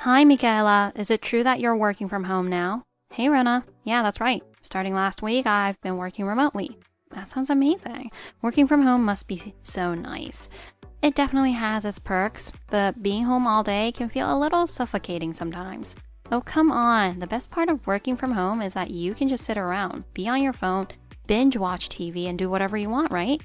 Hi, Michaela. Is it true that you're working from home now? Hey, Rena. Yeah, that's right. Starting last week, I've been working remotely. That sounds amazing. Working from home must be so nice. It definitely has its perks, but being home all day can feel a little suffocating sometimes. Oh, come on. The best part of working from home is that you can just sit around, be on your phone, binge watch TV, and do whatever you want, right?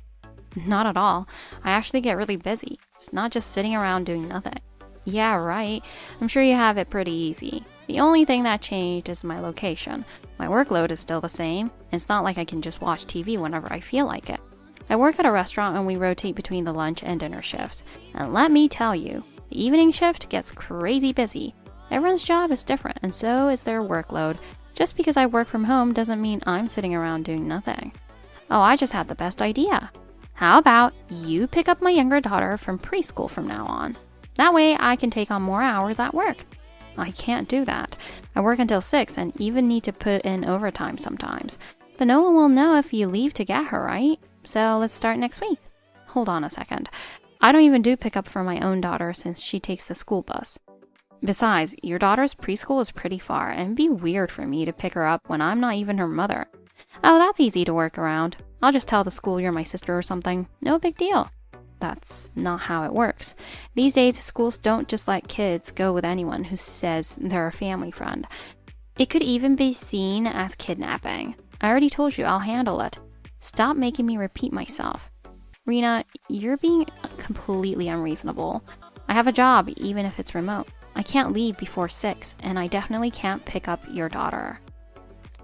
Not at all. I actually get really busy. It's not just sitting around doing nothing. Yeah, right. I'm sure you have it pretty easy. The only thing that changed is my location. My workload is still the same. It's not like I can just watch TV whenever I feel like it. I work at a restaurant and we rotate between the lunch and dinner shifts. And let me tell you, the evening shift gets crazy busy. Everyone's job is different and so is their workload. Just because I work from home doesn't mean I'm sitting around doing nothing. Oh, I just had the best idea. How about you pick up my younger daughter from preschool from now on? That way I can take on more hours at work. I can't do that. I work until 6 and even need to put in overtime sometimes. But no one will know if you leave to get her, right? So let's start next week. Hold on a second. I don't even do pickup for my own daughter since she takes the school bus. Besides, your daughter's preschool is pretty far and it'd be weird for me to pick her up when I'm not even her mother. Oh, that's easy to work around. I'll just tell the school you're my sister or something. No big deal. That's not how it works. These days, schools don't just let kids go with anyone who says they're a family friend. It could even be seen as kidnapping. I already told you I'll handle it. Stop making me repeat myself. Rena, you're being completely unreasonable. I have a job, even if it's remote. I can't leave before 6, and I definitely can't pick up your daughter.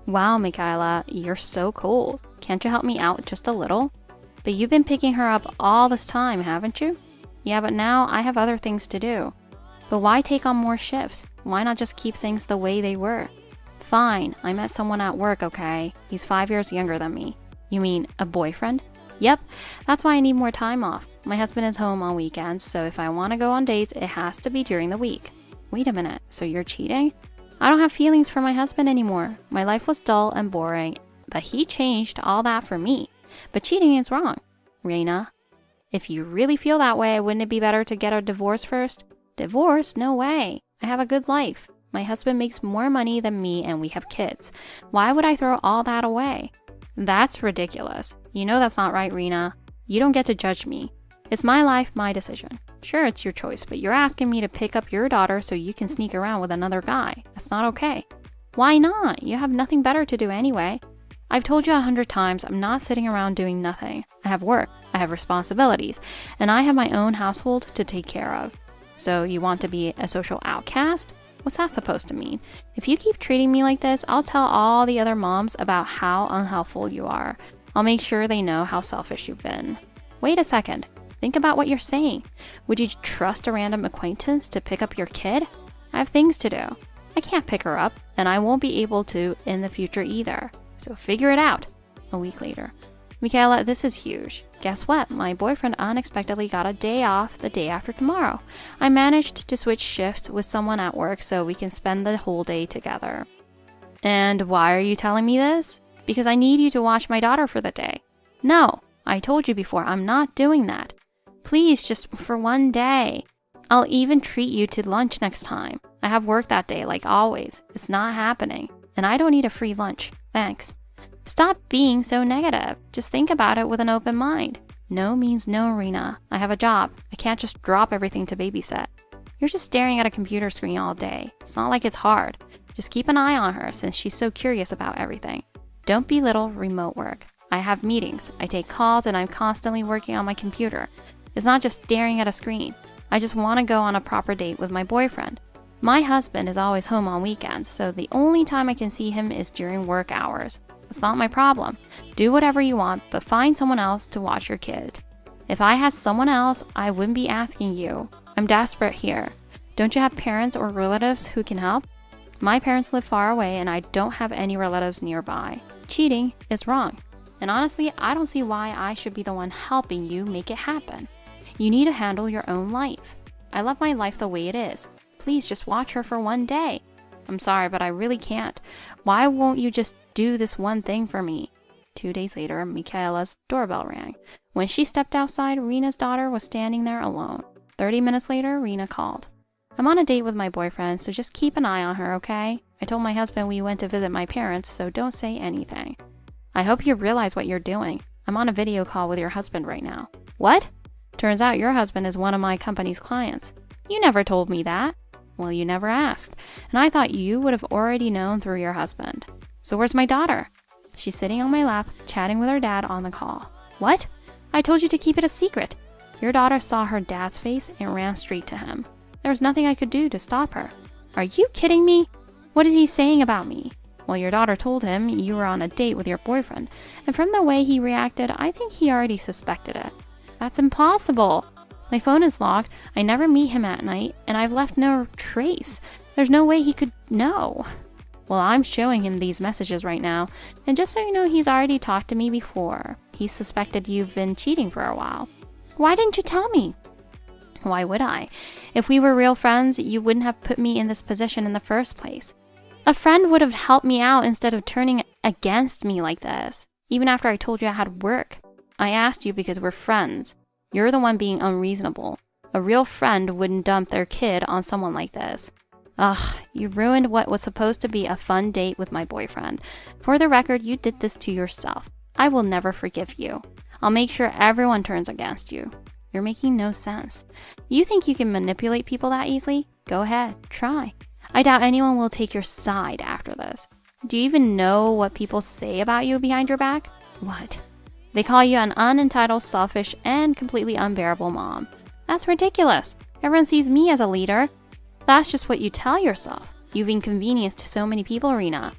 Wow, Michaela, you're so cold. Can't you help me out just a little? But you've been picking her up all this time, haven't you? Yeah, but now I have other things to do. But why take on more shifts? Why not just keep things the way they were? Fine, I met someone at work, okay? He's 5 years younger than me. You mean a boyfriend? Yep, that's why I need more time off. My husband is home on weekends, so if I want to go on dates, it has to be during the week. Wait a minute, so you're cheating? I don't have feelings for my husband anymore. My life was dull and boring, but he changed all that for me. But cheating is wrong. Rena, if you really feel that way, wouldn't it be better to get a divorce first? Divorce? No way. I have a good life. My husband makes more money than me and we have kids. Why would I throw all that away? That's ridiculous. You know that's not right, Rena. You don't get to judge me. It's my life, my decision. Sure, it's your choice, but you're asking me to pick up your daughter so you can sneak around with another guy. That's not okay. Why not? You have nothing better to do anyway. I've told you 100 times I'm not sitting around doing nothing. I have work, I have responsibilities, and I have my own household to take care of. So you want to be a social outcast? What's that supposed to mean? If you keep treating me like this, I'll tell all the other moms about how unhelpful you are. I'll make sure they know how selfish you've been. Wait a second. Think about what you're saying. Would you trust a random acquaintance to pick up your kid? I have things to do. I can't pick her up, and I won't be able to in the future either. So figure it out. A week later. Michaela, this is huge. Guess what? My boyfriend unexpectedly got a day off the day after tomorrow. I managed to switch shifts with someone at work so we can spend the whole day together. And why are you telling me this? Because I need you to watch my daughter for the day. No, I told you before, I'm not doing that. Please, just for one day. I'll even treat you to lunch next time. I have work that day, like always. It's not happening. And I don't need a free lunch. Thanks. Stop being so negative. Just think about it with an open mind. No means no, Rena. I have a job. I can't just drop everything to babysit. You're just staring at a computer screen all day. It's not like it's hard. Just keep an eye on her since she's so curious about everything. Don't belittle remote work. I have meetings, I take calls, and I'm constantly working on my computer. It's not just staring at a screen. I just want to go on a proper date with my boyfriend. My husband is always home on weekends, so the only time I can see him is during work hours. That's not my problem. Do whatever you want, but find someone else to watch your kid. If I had someone else, I wouldn't be asking you. I'm desperate here. Don't you have parents or relatives who can help? My parents live far away and I don't have any relatives nearby. Cheating is wrong. And honestly, I don't see why I should be the one helping you make it happen. You need to handle your own life. I love my life the way it is. Please just watch her for one day. I'm sorry, but I really can't. Why won't you just do this one thing for me? 2 days later, Michaela's doorbell rang. When she stepped outside, Rena's daughter was standing there alone. 30 minutes later, Rena called. I'm on a date with my boyfriend, so just keep an eye on her, okay? I told my husband we went to visit my parents, so don't say anything. I hope you realize what you're doing. I'm on a video call with your husband right now. What? Turns out your husband is one of my company's clients. You never told me that. Well, you never asked, and I thought you would have already known through your husband. So where's my daughter? She's sitting on my lap, chatting with her dad on the call. What? I told you to keep it a secret. Your daughter saw her dad's face and ran straight to him. There was nothing I could do to stop her. Are you kidding me? What is he saying about me? Well, your daughter told him you were on a date with your boyfriend, and from the way he reacted, I think he already suspected it. That's impossible. My phone is locked, I never meet him at night, and I've left no trace. There's no way he could know. Well, I'm showing him these messages right now, and just so you know, he's already talked to me before. He suspected you've been cheating for a while. Why didn't you tell me? Why would I? If we were real friends, you wouldn't have put me in this position in the first place. A friend would have helped me out instead of turning against me like this, even after I told you I had work. I asked you because we're friends. You're the one being unreasonable. A real friend wouldn't dump their kid on someone like this. Ugh, you ruined what was supposed to be a fun date with my boyfriend. For the record, you did this to yourself. I will never forgive you. I'll make sure everyone turns against you. You're making no sense. You think you can manipulate people that easily? Go ahead, try. I doubt anyone will take your side after this. Do you even know what people say about you behind your back? What? They call you an unentitled, selfish, and completely unbearable mom. That's ridiculous. Everyone sees me as a leader. That's just what you tell yourself. You've inconvenienced so many people, Rena.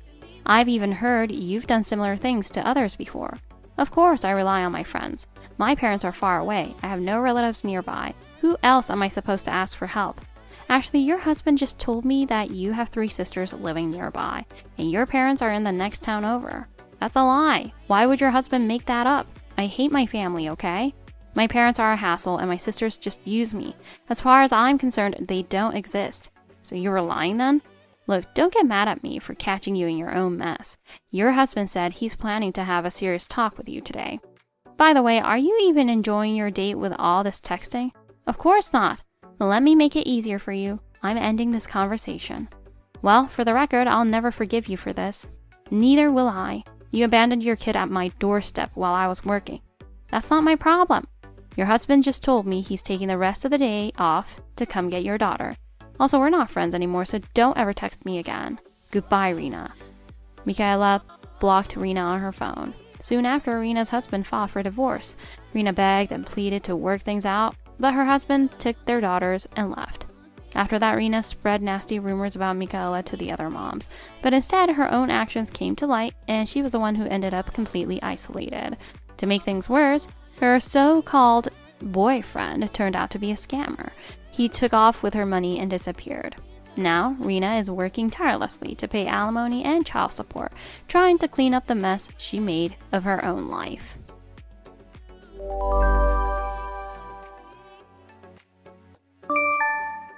I've even heard you've done similar things to others before. Of course, I rely on my friends. My parents are far away. I have no relatives nearby. Who else am I supposed to ask for help? Actually, your husband just told me that you have 3 sisters living nearby, and your parents are in the next town over. That's a lie. Why would your husband make that up? I hate my family, okay? My parents are a hassle, and my sisters just use me. As far as I'm concerned, they don't exist. So you were lying then? Look, don't get mad at me for catching you in your own mess. Your husband said he's planning to have a serious talk with you today. By the way, are you even enjoying your date with all this texting? Of course not. Let me make it easier for you. I'm ending this conversation. Well, for the record, I'll never forgive you for this. Neither will I. You abandoned your kid at my doorstep while I was working. That's not my problem. Your husband just told me he's taking the rest of the day off to come get your daughter. Also, we're not friends anymore, so don't ever text me again. Goodbye, Rena. Michaela blocked Rena on her phone. Soon after, Rena's husband filed for divorce. Rena begged and pleaded to work things out, but her husband took their daughters and left. After that, Rena spread nasty rumors about Michaela to the other moms, but instead her own actions came to light, and she was the one who ended up completely isolated. To make things worse, her so-called boyfriend turned out to be a scammer. He took off with her money and disappeared. Now, Rena is working tirelessly to pay alimony and child support, trying to clean up the mess she made of her own life.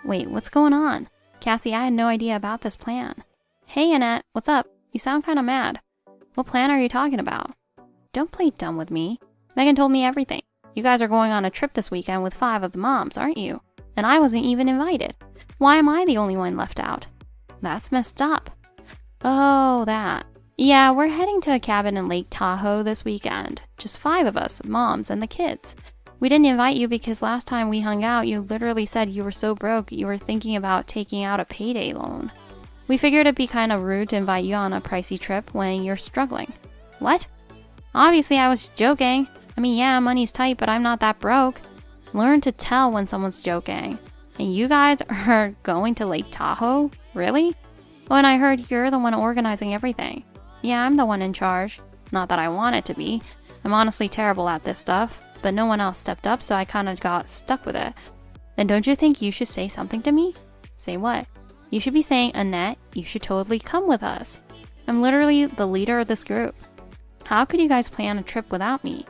Wait, what's going on? Cassie, I had no idea about this plan. Hey, Annette, what's up? You sound kind of mad. What plan are you talking about? Don't play dumb with me. Megan told me everything. You guys are going on a trip this weekend with 5 of the moms, aren't you? And I wasn't even invited. Why am I the only one left out? That's messed up. Oh, that. Yeah, we're heading to a cabin in Lake Tahoe this weekend. Just 5 of us, moms and the kids. We didn't invite you because last time we hung out, you literally said you were so broke you were thinking about taking out a payday loan. We figured it'd be kind of rude to invite you on a pricey trip when you're struggling. What? Obviously, I was joking. I mean, yeah, money's tight, but I'm not that broke. Learn to tell when someone's joking. And you guys are going to Lake Tahoe? Really? When I heard you're the one organizing everything. Yeah, I'm the one in charge. Not that I want it to be. I'm honestly terrible at this stuff, but no one else stepped up, so I kind of got stuck with it. Then don't you think you should say something to me? Say what? You should be saying, Annette, you should totally come with us. I'm literally the leader of this group. How could you guys plan a trip without me?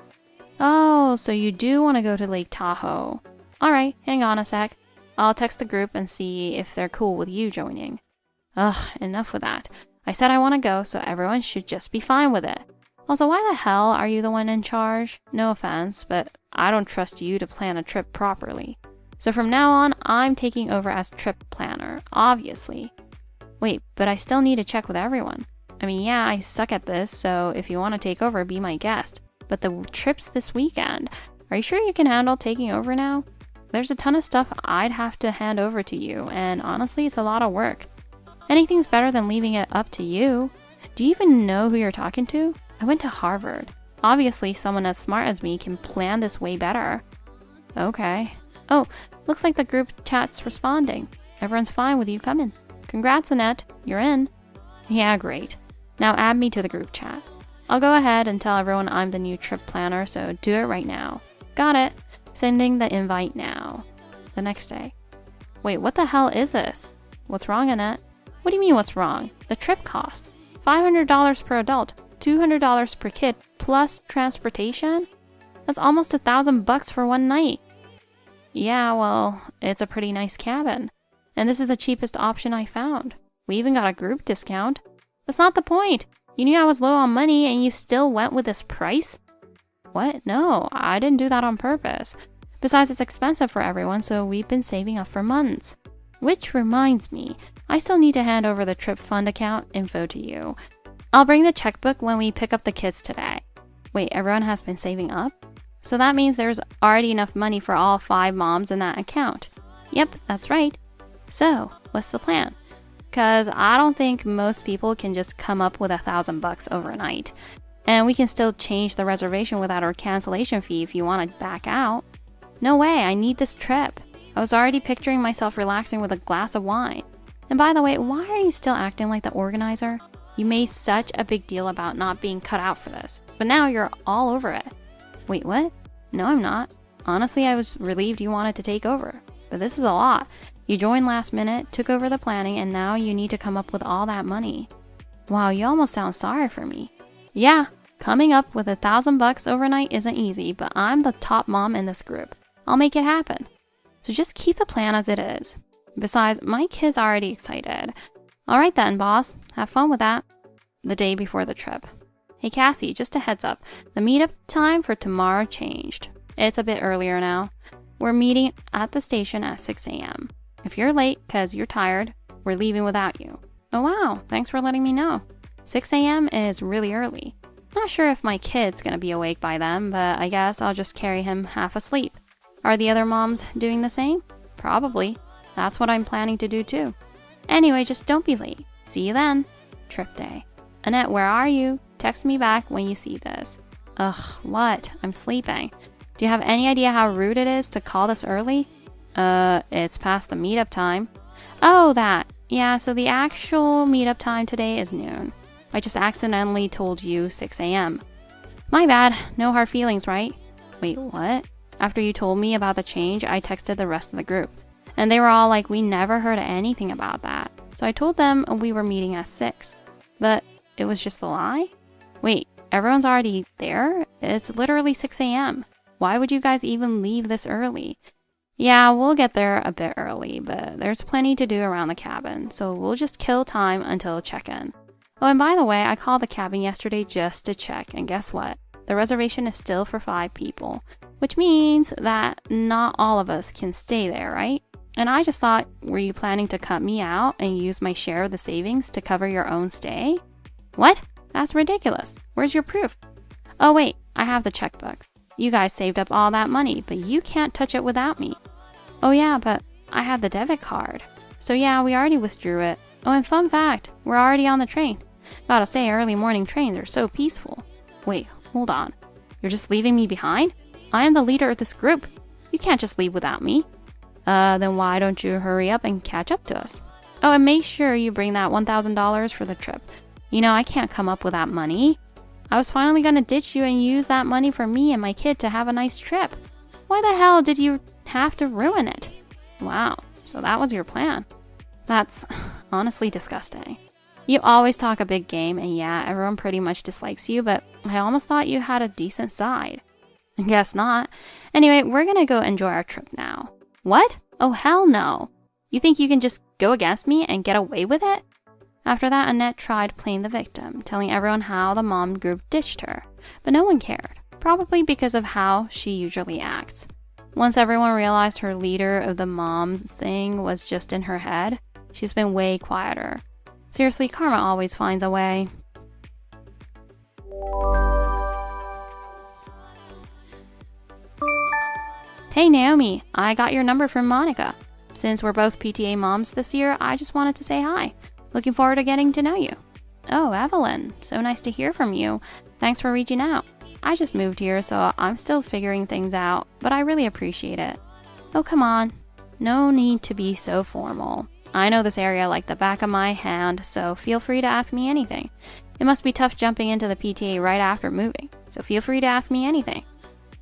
Oh, so you do want to go to Lake Tahoe. Alright, hang on a sec. I'll text the group and see if they're cool with you joining. Ugh, enough with that. I said I want to go, so everyone should just be fine with it. Also, why the hell are you the one in charge? No offense, but I don't trust you to plan a trip properly. So from now on, I'm taking over as trip planner, obviously. Wait, but I still need to check with everyone. I mean, yeah, I suck at this, so if you want to take over, be my guest. But the trip's this weekend. Are you sure you can handle taking over now? There's a ton of stuff I'd have to hand over to you, and honestly, it's a lot of work. Anything's better than leaving it up to you. Do you even know who you're talking to? I went to Harvard. Obviously, someone as smart as me can plan this way better. Okay. Oh, looks like the group chat's responding. Everyone's fine with you coming. Congrats, Annette. You're in. Yeah, great. Now add me to the group chat. I'll go ahead and tell everyone I'm the new trip planner, so do it right now. Got it. Sending the invite now. The next day. Wait, what the hell is this? What's wrong, Annette? What do you mean what's wrong? The trip cost $500 per adult, $200 per kid, plus transportation? That's almost $1,000 for one night. Yeah, well, it's a pretty nice cabin. And this is the cheapest option I found. We even got a group discount. That's not the point. You knew I was low on money and you still went with this price? What? No, I didn't do that on purpose. Besides, it's expensive for everyone, so we've been saving up for months. Which reminds me, I still need to hand over the trip fund account info to you. I'll bring the checkbook when we pick up the kids today. Wait, everyone has been saving up? So that means there's already enough money for all 5 moms in that account. Yep, that's right. So, what's the plan? Because I don't think most people can just come up with $1,000 overnight. And we can still change the reservation without our cancellation fee if you want to back out. No way, I need this trip. I was already picturing myself relaxing with a glass of wine. And by the way, why are you still acting like the organizer? You made such a big deal about not being cut out for this, but now you're all over it. Wait, what? No, I'm not. Honestly, I was relieved you wanted to take over. But this is a lot. You joined last minute, took over the planning, and now you need to come up with all that money. Wow, you almost sound sorry for me. Yeah, coming up with $1,000 overnight isn't easy, but I'm the top mom in this group. I'll make it happen. So just keep the plan as it is. Besides, my kid's already excited. All right then, boss. Have fun with that. The day before the trip. Hey Cassie, just a heads up. The meetup time for tomorrow changed. It's a bit earlier now. We're meeting at the station at 6 a.m. If you're late because you're tired, we're leaving without you. Oh wow, thanks for letting me know. 6 a.m. is really early. Not sure if my kid's gonna be awake by then, but I guess I'll just carry him half asleep. Are the other moms doing the same? Probably. That's what I'm planning to do too. Anyway, just don't be late. See you then. Trip day. Annette, where are you? Text me back when you see this. Ugh, what? I'm sleeping. Do you have any idea how rude it is to call this early? It's past the meetup time. Oh, that. Yeah, so the actual meetup time today is noon. I just accidentally told you 6 a.m. My bad. No hard feelings, right? Wait, what? After you told me about the change, I texted the rest of the group. And they were all like, we never heard anything about that. So I told them we were meeting at 6. But it was just a lie? Wait, everyone's already there? It's literally 6 a.m. Why would you guys even leave this early? Yeah, we'll get there a bit early, but there's plenty to do around the cabin, so we'll just kill time until check-in. Oh, and by the way, I called the cabin yesterday just to check, and guess what? The reservation is still for 5 people, which means that not all of us can stay there, right? And I just thought, were you planning to cut me out and use my share of the savings to cover your own stay? What? That's ridiculous. Where's your proof? Oh wait, I have the checkbook. You guys saved up all that money, but you can't touch it without me. Oh yeah, but I had the debit card. So yeah, we already withdrew it. Oh, and fun fact, we're already on the train. Gotta say, early morning trains are so peaceful. Wait, hold on. You're just leaving me behind? I am the leader of this group. You can't just leave without me. Then why don't you hurry up and catch up to us? Oh, and make sure you bring that $1,000 for the trip. You know, I can't come up with that money. I was finally gonna ditch you and use that money for me and my kid to have a nice trip. Why the hell did you have to ruin it? Wow, so that was your plan. That's honestly disgusting. You always talk a big game, and yeah, everyone pretty much dislikes you, but I almost thought you had a decent side. Guess not. Anyway, we're gonna go enjoy our trip now. What? Oh, hell no. You think you can just go against me and get away with it? After that, Annette tried playing the victim, telling everyone how the mom group ditched her. But no one cared, probably because of how she usually acts. Once everyone realized her leader of the moms thing was just in her head, she's been way quieter. Seriously, karma always finds a way. Hey Naomi, I got your number from Monica. Since we're both PTA moms this year, I just wanted to say hi. Looking forward to getting to know you. Oh, Evelyn, so nice to hear from you. Thanks for reaching out. I just moved here, so I'm still figuring things out, but I really appreciate it. Oh, come on. No need to be so formal. I know this area like the back of my hand, so feel free to ask me anything. It must be tough jumping into the PTA right after moving, so feel free to ask me anything.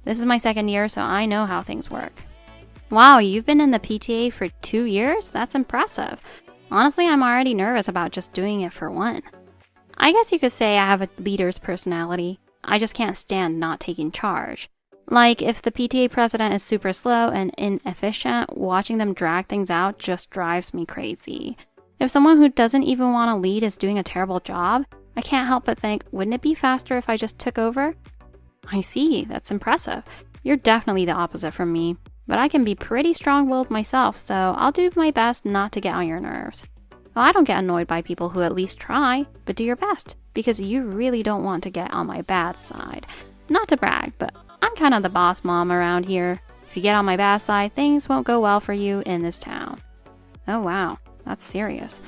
This is my second year, so I know how things work. Wow, you've been in the PTA for 2 years? That's impressive. Honestly, I'm already nervous about just doing it for one. I guess you could say I have a leader's personality. I just can't stand not taking charge. Like, if the PTA president is super slow and inefficient, watching them drag things out just drives me crazy. If someone who doesn't even want to lead is doing a terrible job, I can't help but think, wouldn't it be faster if I just took over? I see, that's impressive. You're definitely the opposite from me, but I can be pretty strong-willed myself, so I'll do my best not to get on your nerves. Well, I don't get annoyed by people who at least try, but do your best, because you really don't want to get on my bad side. Not to brag, but I'm kind of the boss mom around here. If you get on my bad side, things won't go well for you in this town. Oh wow, that's serious.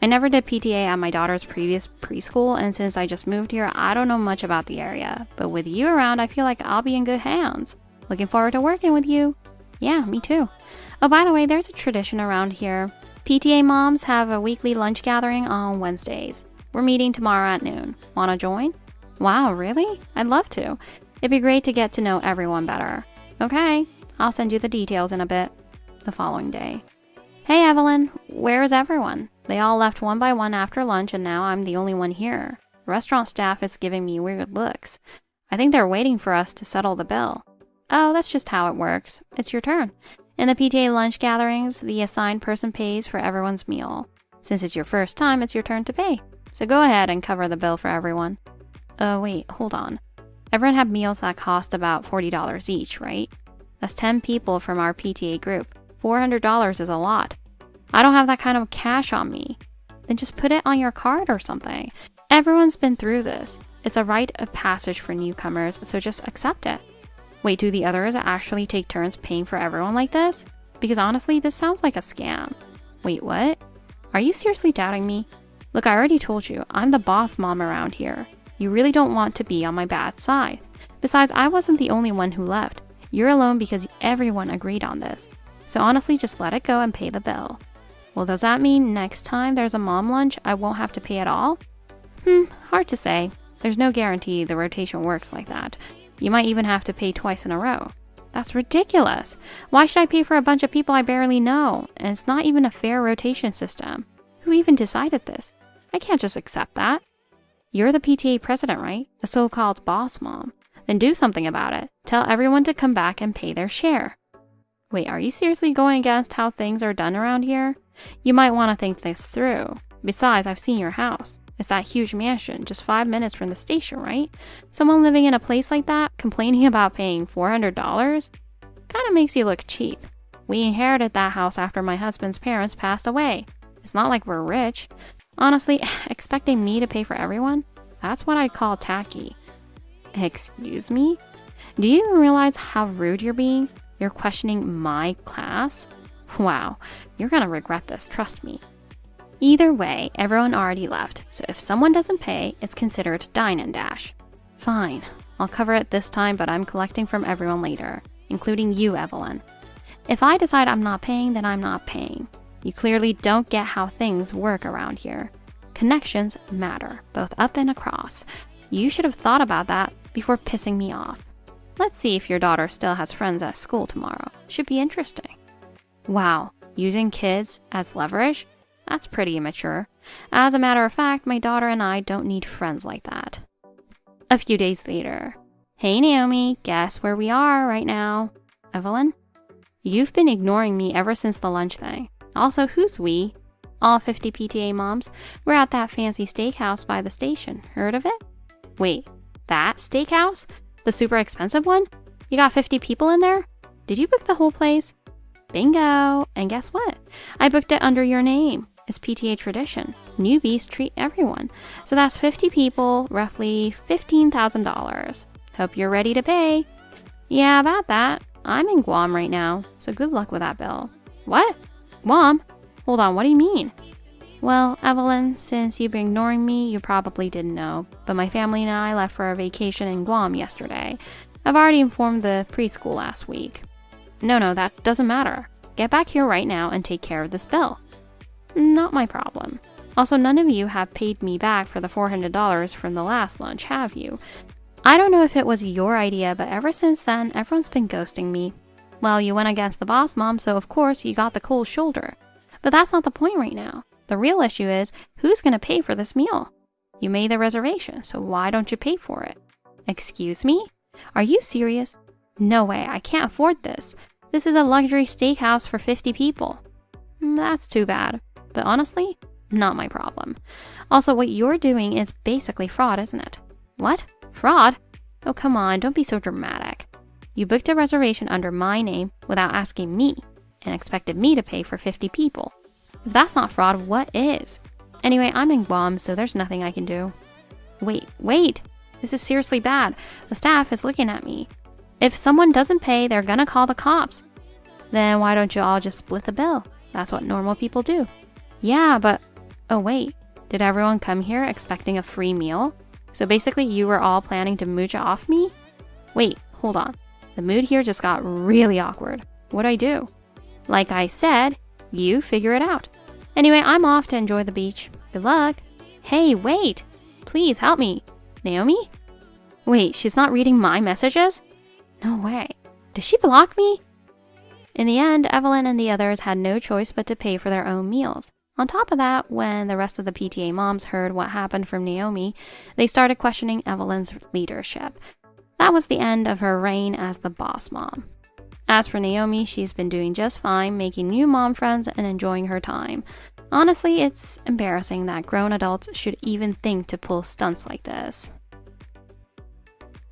I never did PTA at my daughter's previous preschool, and since I just moved here, I don't know much about the area. But with you around, I feel like I'll be in good hands. Looking forward to working with you. Yeah, me too. Oh, by the way, there's a tradition around here. PTA moms have a weekly lunch gathering on Wednesdays. We're meeting tomorrow at noon. Wanna join? Wow, really? I'd love to. It'd be great to get to know everyone better. Okay, I'll send you the details in a bit. The following day. Hey Evelyn, where is everyone? They all left one by one after lunch and now I'm the only one here. The restaurant staff is giving me weird looks. I think they're waiting for us to settle the bill. Oh, that's just how it works. It's your turn. In the PTA lunch gatherings, the assigned person pays for everyone's meal. Since it's your first time, it's your turn to pay. So go ahead and cover the bill for everyone. Wait, hold on. Everyone had meals that cost about $40 each, right? That's 10 people from our PTA group. $400 is a lot. I don't have that kind of cash on me. Then just put it on your card or something. Everyone's been through this. It's a rite of passage for newcomers, so just accept it. Wait, do the others actually take turns paying for everyone like this? Because honestly, this sounds like a scam. Wait, what? Are you seriously doubting me? Look, I already told you, I'm the boss mom around here. You really don't want to be on my bad side. Besides, I wasn't the only one who left. You're alone because everyone agreed on this. So honestly, just let it go and pay the bill. Well, does that mean next time there's a mom lunch, I won't have to pay at all? Hard to say. There's no guarantee the rotation works like that. You might even have to pay twice in a row. That's ridiculous. Why should I pay for a bunch of people I barely know? And it's not even a fair rotation system. Who even decided this? I can't just accept that. You're the PTA president, right? The so-called boss mom. Then do something about it. Tell everyone to come back and pay their share. Wait, are you seriously going against how things are done around here? You might want to think this through. Besides, I've seen your house. It's that huge mansion, just 5 minutes from the station, right? Someone living in a place like that, complaining about paying $400? Kinda makes you look cheap. We inherited that house after my husband's parents passed away. It's not like we're rich. Honestly, expecting me to pay for everyone? That's what I'd call tacky. Excuse me? Do you even realize how rude you're being? You're questioning my class? Wow, you're gonna regret this, trust me. Either way, everyone already left, so if someone doesn't pay, it's considered dine and dash. Fine, I'll cover it this time, but I'm collecting from everyone later, including you, Evelyn. If I decide I'm not paying, then I'm not paying. You clearly don't get how things work around here. Connections matter, both up and across. You should have thought about that before pissing me off. Let's see if your daughter still has friends at school tomorrow. Should be interesting. Wow, using kids as leverage? That's pretty immature. As a matter of fact, my daughter and I don't need friends like that. A few days later. Hey Naomi, guess where we are right now? Evelyn? You've been ignoring me ever since the lunch thing. Also, who's we? All 50 PTA moms. We're at that fancy steakhouse by the station. Heard of it? Wait, that steakhouse? The super expensive one? You got 50 people in there? Did you book the whole place? Bingo! And guess what? I booked it under your name. It's PTA tradition. Newbies treat everyone. So that's 50 people, roughly $15,000. Hope you're ready to pay. Yeah, about that. I'm in Guam right now, so good luck with that bill. What? Guam? Hold on, what do you mean? Well, Evelyn, since you've been ignoring me, you probably didn't know, but my family and I left for a vacation in Guam yesterday. I've already informed the preschool last week. No, that doesn't matter. Get back here right now and take care of this bill. Not my problem. Also, none of you have paid me back for the $400 from the last lunch, have you? I don't know if it was your idea, but ever since then, everyone's been ghosting me. Well, you went against the boss mom, so of course you got the cold shoulder. But that's not the point right now. The real issue is, who's going to pay for this meal? You made the reservation, so why don't you pay for it? Excuse me? Are you serious? No way, I can't afford this. This is a luxury steakhouse for 50 people. That's too bad. But honestly, not my problem. Also, what you're doing is basically fraud, isn't it? What? Fraud? Oh, come on, don't be so dramatic. You booked a reservation under my name without asking me and expected me to pay for 50 people. If that's not fraud, what is? Anyway, I'm in Guam, so there's nothing I can do. Wait! This is seriously bad. The staff is looking at me. If someone doesn't pay, they're gonna call the cops. Then why don't you all just split the bill? That's what normal people do. Yeah, but... Oh wait, did everyone come here expecting a free meal? So basically you were all planning to mooch off me? Wait, hold on. The mood here just got really awkward. What'd I do? Like I said, you figure it out. Anyway, I'm off to enjoy the beach. Good luck. Hey, wait! Please help me. Naomi? Wait, she's not reading my messages? No way. Does she block me? In the end, Evelyn and the others had no choice but to pay for their own meals. On top of that, when the rest of the PTA moms heard what happened from Naomi, they started questioning Evelyn's leadership. That was the end of her reign as the boss mom. As for Naomi, she's been doing just fine, making new mom friends and enjoying her time. Honestly, it's embarrassing that grown adults should even think to pull stunts like this.